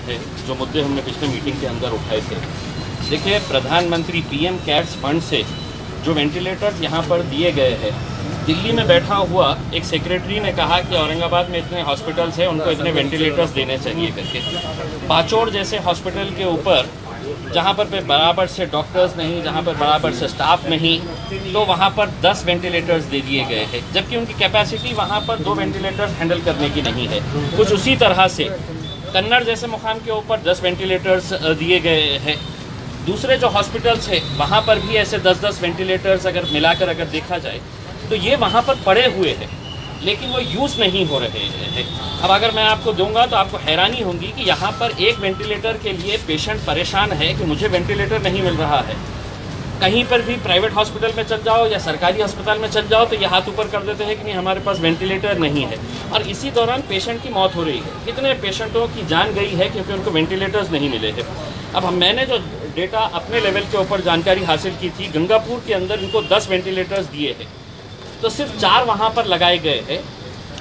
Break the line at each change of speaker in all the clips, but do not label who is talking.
है जो मुद्दे हमने पिछले मीटिंग के अंदर उठाए थे। देखिए, प्रधानमंत्री पीएम केयर्स फंड से जो वेंटिलेटर्स यहाँ पर दिए गए हैं, दिल्ली में बैठा हुआ एक सेक्रेटरी ने कहा कि औरंगाबाद में इतने हॉस्पिटल्स हैं, उनको इतने वेंटिलेटर्स देने चाहिए करके। पाचोड़ जैसे हॉस्पिटल के ऊपर जहाँ पर बराबर से डॉक्टर्स नहीं, जहाँ पर बराबर से स्टाफ नहीं, तो वहाँ पर 10 वेंटिलेटर्स दे दिए गए हैं, जबकि उनकी कैपेसिटी वहाँ पर 2 वेंटिलेटर्स हैंडल करने की नहीं है। कुछ उसी तरह से कन्नड़ जैसे मुकाम के ऊपर 10 वेंटिलेटर्स दिए गए हैं। दूसरे जो हॉस्पिटल्स हैं वहाँ पर भी ऐसे 10-10 वेंटिलेटर्स अगर मिलाकर अगर देखा जाए तो ये वहाँ पर पड़े हुए हैं, लेकिन वो यूज़ नहीं हो रहे हैं। अब अगर मैं आपको दूंगा तो आपको हैरानी होगी कि यहाँ पर एक वेंटिलेटर के लिए पेशेंट परेशान है कि मुझे वेंटिलेटर नहीं मिल रहा है। कहीं पर भी प्राइवेट हॉस्पिटल में चल जाओ या सरकारी अस्पताल में चल जाओ तो ये हाथ ऊपर कर देते हैं कि नहीं, हमारे पास वेंटिलेटर नहीं है। और इसी दौरान पेशेंट की मौत हो रही है। कितने पेशेंटों की जान गई है क्योंकि उनको वेंटिलेटर्स नहीं मिले हैं। अब मैंने जो डेटा अपने लेवल के ऊपर जानकारी हासिल की थी, गंगापुर के अंदर इनको 10 वेंटिलेटर्स दिए हैं, तो सिर्फ 4 वहाँ पर लगाए गए हैं,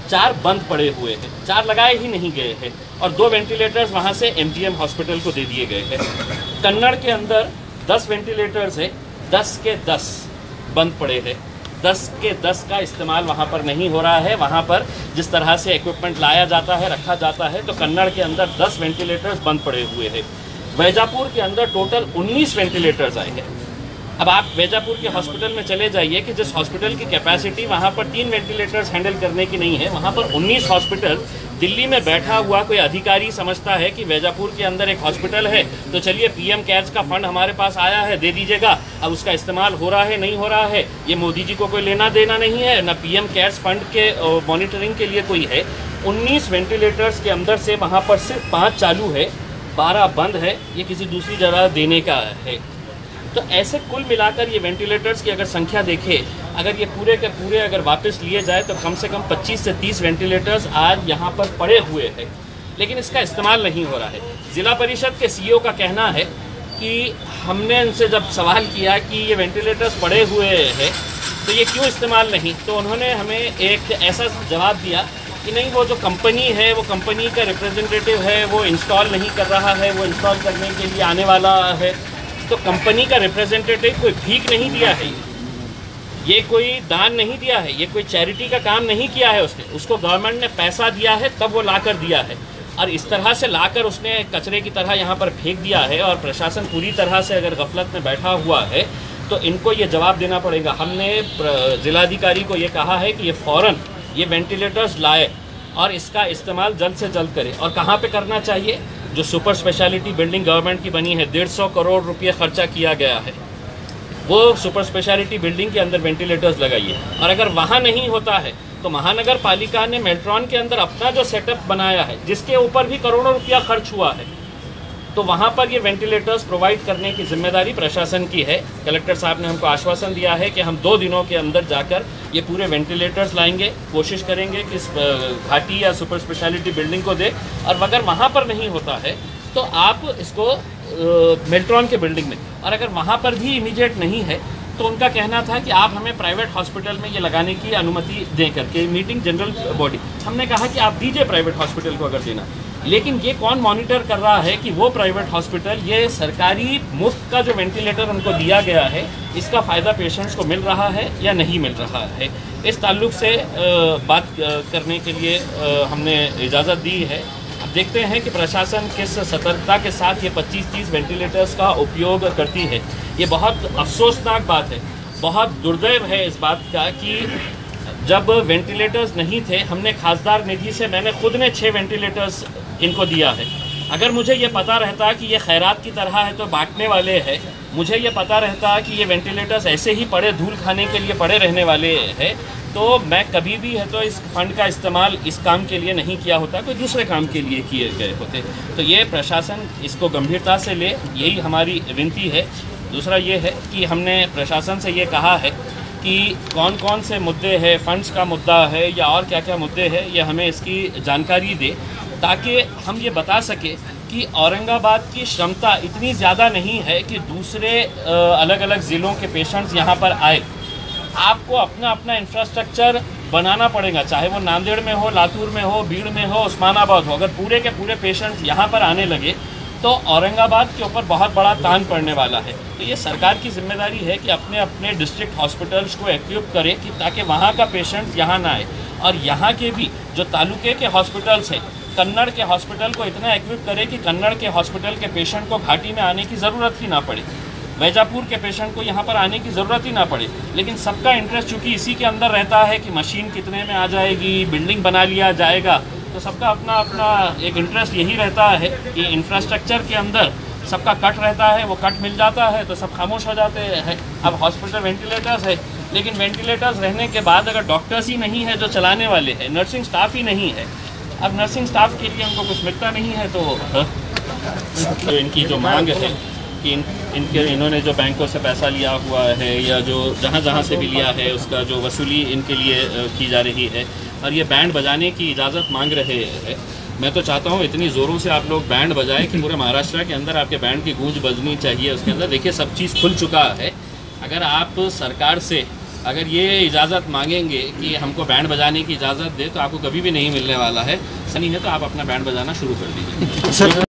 4 बंद पड़े हुए हैं, 4 लगाए ही नहीं गए हैं, और 2 वेंटिलेटर्स वहाँ से एमजीएम हॉस्पिटल को दे दिए गए हैं। कन्नड़ के अंदर 10 वेंटिलेटर्स है, 10 के 10 बंद पड़े हैं, 10 के 10 का इस्तेमाल वहाँ पर नहीं हो रहा है। वहाँ पर जिस तरह से इक्विपमेंट लाया जाता है, रखा जाता है, तो कन्नड़ के अंदर 10 वेंटिलेटर्स बंद पड़े हुए हैं। वैजापुर के अंदर टोटल 19 वेंटिलेटर्स आए हैं। अब आप वैजापुर के हॉस्पिटल में चले जाइए कि जिस हॉस्पिटल की कैपेसिटी वहाँ पर 3 वेंटिलेटर्स हैंडल करने की नहीं है, वहाँ पर 19 हॉस्पिटल। दिल्ली में बैठा हुआ कोई अधिकारी समझता है कि वैजापुर के अंदर एक हॉस्पिटल है तो चलिए पीएम केयर्स का फंड हमारे पास आया है, दे दीजिएगा। अब उसका इस्तेमाल हो रहा है, नहीं हो रहा है, ये मोदी जी को कोई लेना देना नहीं है, ना पीएम केयर्स फंड के मॉनिटरिंग के लिए कोई है। 19 वेंटिलेटर्स के अंदर से वहाँ पर सिर्फ 5 चालू है, 12 बंद है। ये किसी दूसरी जगह देने का है। तो ऐसे कुल मिलाकर ये वेंटिलेटर्स की अगर संख्या देखें, अगर ये पूरे के पूरे अगर वापस लिए जाए तो कम से कम 25 से 30 वेंटिलेटर्स आज यहाँ पर पड़े हुए हैं, लेकिन इसका इस्तेमाल नहीं हो रहा है। ज़िला परिषद के सीईओ का कहना है कि हमने उनसे जब सवाल किया कि ये वेंटिलेटर्स पड़े हुए हैं तो ये क्यों इस्तेमाल नहीं, तो उन्होंने हमें एक ऐसा जवाब दिया कि नहीं, वो जो कंपनी है, वो कंपनी का रिप्रेजेंटेटिव है, वो इंस्टॉल नहीं कर रहा है, वो इंस्टॉल करने के लिए आने वाला है। तो कंपनी का रिप्रेजेंटेटिव कोई भीख नहीं दिया है, ये कोई दान नहीं दिया है, ये कोई चैरिटी का काम नहीं किया है उसने, उसको गवर्नमेंट ने पैसा दिया है तब वो लाकर दिया है। और इस तरह से लाकर उसने कचरे की तरह यहाँ पर फेंक दिया है। और प्रशासन पूरी तरह से अगर गफलत में बैठा हुआ है तो इनको ये जवाब देना पड़ेगा। हमने जिलाधिकारी को ये कहा है कि ये फ़ौरन ये वेंटिलेटर्स लाए और इसका इस्तेमाल जल्द से जल्द करें। और कहाँ पे करना चाहिए? जो सुपर स्पेशलिटी बिल्डिंग गवर्नमेंट की बनी है, 150 करोड़ रुपये खर्चा किया गया है, वो सुपर स्पेशलिटी बिल्डिंग के अंदर वेंटिलेटर्स लगाइए। और अगर वहाँ नहीं होता है तो महानगर पालिका ने मेल्ट्रॉन के अंदर अपना जो सेटअप बनाया है, जिसके ऊपर भी करोड़ों रुपया खर्च हुआ है, तो वहाँ पर ये वेंटिलेटर्स प्रोवाइड करने की जिम्मेदारी प्रशासन की है। कलेक्टर साहब ने हमको आश्वासन दिया है कि हम 2 दिनों के अंदर जाकर ये पूरे वेंटिलेटर्स लाएंगे, कोशिश करेंगे कि इस घाटी या सुपर स्पेशलिटी बिल्डिंग को दे। और अगर वहाँ पर नहीं होता है तो आप इसको मेल्ट्रॉन के बिल्डिंग में, और अगर वहाँ पर भी इमीडिएट नहीं है तो उनका कहना था कि आप हमें प्राइवेट हॉस्पिटल में ये लगाने की अनुमति दें करके, मीटिंग जनरल बॉडी। हमने कहा कि आप दीजिए प्राइवेट हॉस्पिटल को अगर देना, लेकिन ये कौन मॉनिटर कर रहा है कि वो प्राइवेट हॉस्पिटल ये सरकारी मुफ्त का जो वेंटिलेटर उनको दिया गया है, इसका फ़ायदा पेशेंट्स को मिल रहा है या नहीं मिल रहा है। इस ताल्लुक से बात करने के लिए हमने इजाज़त दी है। अब देखते हैं कि प्रशासन किस सतर्कता के साथ ये 25-30 वेंटिलेटर्स का उपयोग करती है। ये बहुत अफसोसनाक बात है, बहुत दुर्दैव है इस बात का कि जब वेंटिलेटर्स नहीं थे, हमने खासदार निधि से, मैंने खुद ने 6 वेंटिलेटर्स इनको दिया है। अगर मुझे ये पता रहता कि ये खैरात की तरह है तो बांटने वाले हैं, मुझे ये पता रहता कि ये वेंटिलेटर्स ऐसे ही पड़े धूल खाने के लिए पड़े रहने वाले हैं, तो मैं कभी भी है तो इस फंड का इस्तेमाल इस काम के लिए नहीं किया होता, कोई दूसरे काम के लिए किए गए होते। तो ये प्रशासन इसको गंभीरता से ले, यही हमारी विनती है। दूसरा ये है कि हमने प्रशासन से ये कहा है कि कौन कौन से मुद्दे हैं, फंड्स का मुद्दा है या और क्या क्या मुद्दे हैं, ये हमें इसकी जानकारी दे, ताकि हम ये बता सके कि औरंगाबाद की क्षमता इतनी ज़्यादा नहीं है कि दूसरे अलग अलग ज़िलों के पेशेंट्स यहाँ पर आए। आपको अपना अपना इंफ्रास्ट्रक्चर बनाना पड़ेगा, चाहे वो नांदेड़ में हो, लातूर में हो, भीड़ में हो, उस्मानाबाद हो। अगर पूरे के पूरे पेशेंट्स यहाँ पर आने लगे तो औरंगाबाद के ऊपर बहुत बड़ा तान पड़ने वाला है। तो ये सरकार की जिम्मेदारी है कि अपने अपने डिस्ट्रिक्ट हॉस्पिटल्स को एक्विप करे कि ताकि वहाँ का पेशेंट यहाँ ना आए, और यहाँ के भी जो तालुके के हॉस्पिटल्स हैं, कन्नड़ के हॉस्पिटल को इतना एक्विप करे कि कन्नड़ के हॉस्पिटल के पेशेंट को घाटी में आने की ज़रूरत ही ना पड़े, वैजापुर के पेशेंट को यहाँ पर आने की ज़रूरत ही ना पड़े। लेकिन सबका इंटरेस्ट चूँकि इसी के अंदर रहता है कि मशीन कितने में आ जाएगी, बिल्डिंग बना लिया जाएगा, तो सबका अपना अपना एक इंटरेस्ट यही रहता है कि इंफ्रास्ट्रक्चर के अंदर सबका कट रहता है, वो कट मिल जाता है तो सब खामोश हो जाते हैं। अब हॉस्पिटल वेंटिलेटर्स है, लेकिन वेंटिलेटर्स रहने के बाद अगर डॉक्टर्स ही नहीं है जो चलाने वाले हैं, नर्सिंग स्टाफ ही नहीं है, अब नर्सिंग स्टाफ के लिए उनको कुछ मिलता नहीं है, तो इनकी जो मांग है कि इन्होंने जो बैंकों से पैसा लिया हुआ है या जो जहाँ से भी लिया है उसका जो वसूली इनके लिए की जा रही है, और ये बैंड बजाने की इजाज़त मांग रहे हैं। मैं तो चाहता हूँ इतनी ज़ोरों से आप लोग बैंड बजाएं कि पूरे महाराष्ट्र के अंदर आपके बैंड की गूंज बजनी चाहिए। उसके अंदर देखिए सब चीज़ खुल चुका है। अगर आप सरकार से अगर ये इजाज़त मांगेंगे कि हमको बैंड बजाने की इजाज़त दे, तो आपको कभी भी नहीं मिलने वाला है। सही है तो आप अपना बैंड बजाना शुरू कर दीजिए।